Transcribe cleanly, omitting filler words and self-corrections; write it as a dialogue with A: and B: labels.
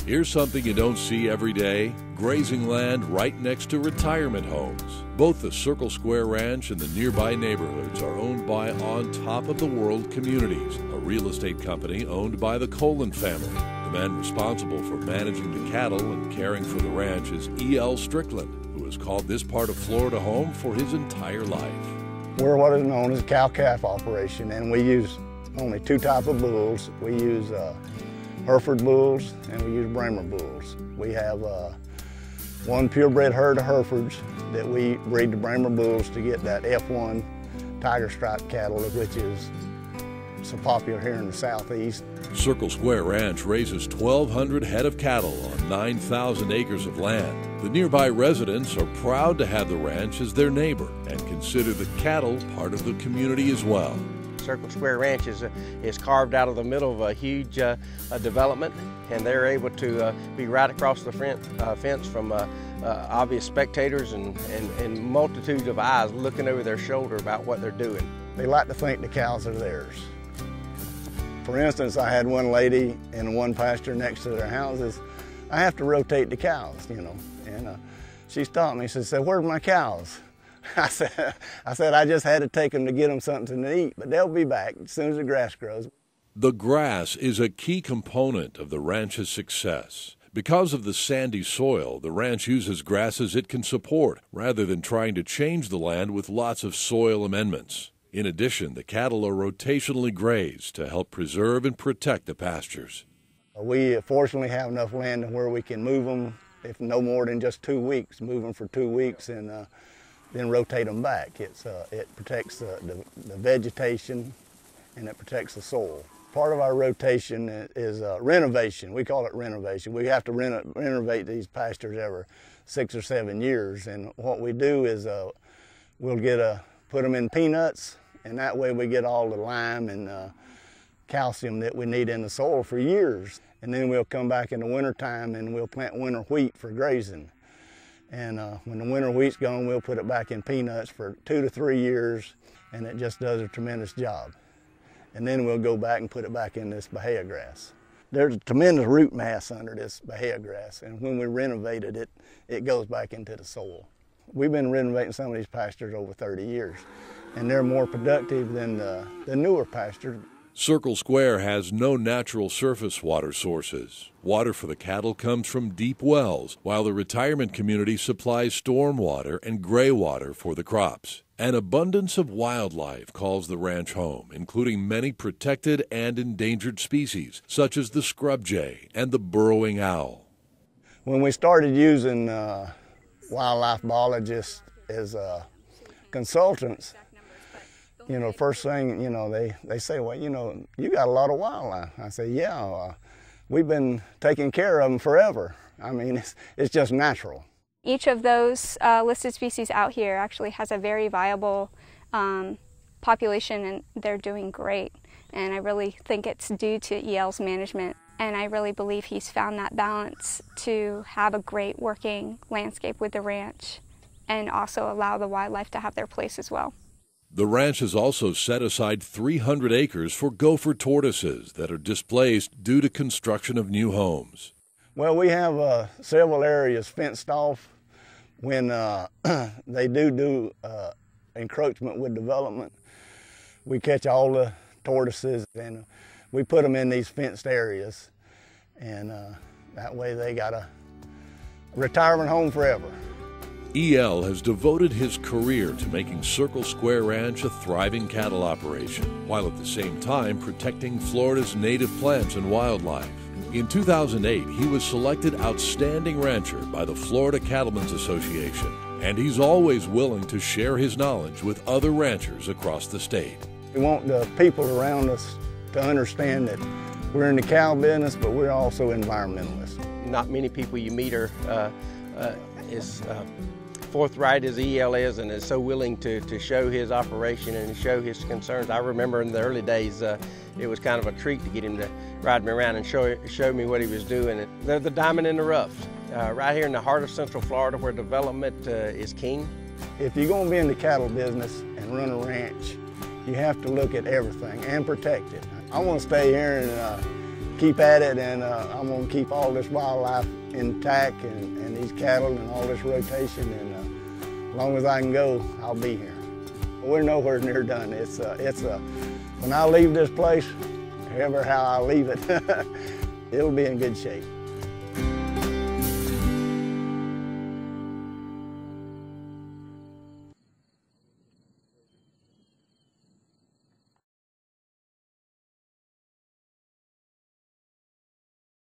A: Here's something you don't see every day: grazing land right next to retirement homes. Both the Circle Square Ranch and the nearby neighborhoods are owned by On Top of the World Communities, a real estate company owned by the Colon family. The man responsible for managing the cattle and caring for the ranch is E.L. Strickland, who has called this part of Florida home for his entire life.
B: We're what is known as a cow-calf operation, and we use only two types of bulls. We use Hereford bulls and we use Bremer bulls. We have one purebred herd of Herefords that we breed the Bremer bulls to get that F1 tiger stripe cattle, which is so popular here in the southeast.
A: Circle Square Ranch raises 1,200 head of cattle on 9,000 acres of land. The nearby residents are proud to have the ranch as their neighbor and consider the cattle part of the community as well.
C: Circle Square Ranch is carved out of the middle of a huge development, and they're able to be right across the fence from obvious spectators and multitudes of eyes looking over their shoulder about what they're doing.
B: They like to think the cows are theirs. For instance, I had one lady in one pasture next to their houses. I have to rotate the cows, you know, and she stopped me. She said, "Where's my cows?" I said, I just had to take them to get them something to eat, but they'll be back as soon as the grass grows.
A: The grass is a key component of the ranch's success. Because of the sandy soil, the ranch uses grasses it can support, rather than trying to change the land with lots of soil amendments. In addition, the cattle are rotationally grazed to help preserve and protect the pastures.
B: We fortunately have enough land where we can move them, if no more than just 2 weeks, move them for 2 weeks and then rotate them back. It protects the vegetation and it protects the soil. Part of our rotation is renovation. We call it renovation. We have to renovate these pastures every 6 or 7 years, and what we do is we'll put them in peanuts, and that way we get all the lime and calcium that we need in the soil for years. And then we'll come back in the wintertime and we'll plant winter wheat for grazing. And when the winter wheat's gone, we'll put it back in peanuts for 2 to 3 years, and it just does a tremendous job. And then we'll go back and put it back in this bahia grass. There's a tremendous root mass under this bahia grass, and when we renovated it, it goes back into the soil. We've been renovating some of these pastures over 30 years, and they're more productive than the newer pastures.
A: Circle Square has no natural surface water sources. Water for the cattle comes from deep wells, while the retirement community supplies storm water and gray water for the crops. An abundance of wildlife calls the ranch home, including many protected and endangered species, such as the scrub jay and the burrowing owl.
B: When we started using wildlife biologists as consultants, you know, first thing, you know, they say, well, you know, you got a lot of wildlife. I say, yeah, we've been taking care of them forever. I mean, it's just natural.
D: Each of those listed species out here actually has a very viable population, and they're doing great. And I really think it's due to EL's management. And I really believe he's found that balance to have a great working landscape with the ranch and also allow the wildlife to have their place as well.
A: The ranch has also set aside 300 acres for gopher tortoises that are displaced due to construction of new homes.
B: Well, we have several areas fenced off. When they do encroachment with development, we catch all the tortoises and we put them in these fenced areas, and that way they got a retirement home forever.
A: E.L. has devoted his career to making Circle Square Ranch a thriving cattle operation, while at the same time protecting Florida's native plants and wildlife. In 2008, he was selected Outstanding Rancher by the Florida Cattlemen's Association, and he's always willing to share his knowledge with other ranchers across the state. We
B: want the people around us to understand that we're in the cow business, but we're also environmentalists.
C: Not many people you meet are as forthright as E.L. is, and is so willing to show his operation and show his concerns. I remember in the early days, it was kind of a treat to get him to ride me around and show me what he was doing. They're the diamond in the rough, right here in the heart of Central Florida, where development is king.
B: If you're going to be in the cattle business and run a ranch, you have to look at everything and protect it. I want to stay here and keep at it, and I'm going to keep all this wildlife intact and these cattle and all this rotation, and as long as I can go, I'll be here. We're nowhere near done. When I leave this place, however how I leave it, it'll be in good shape.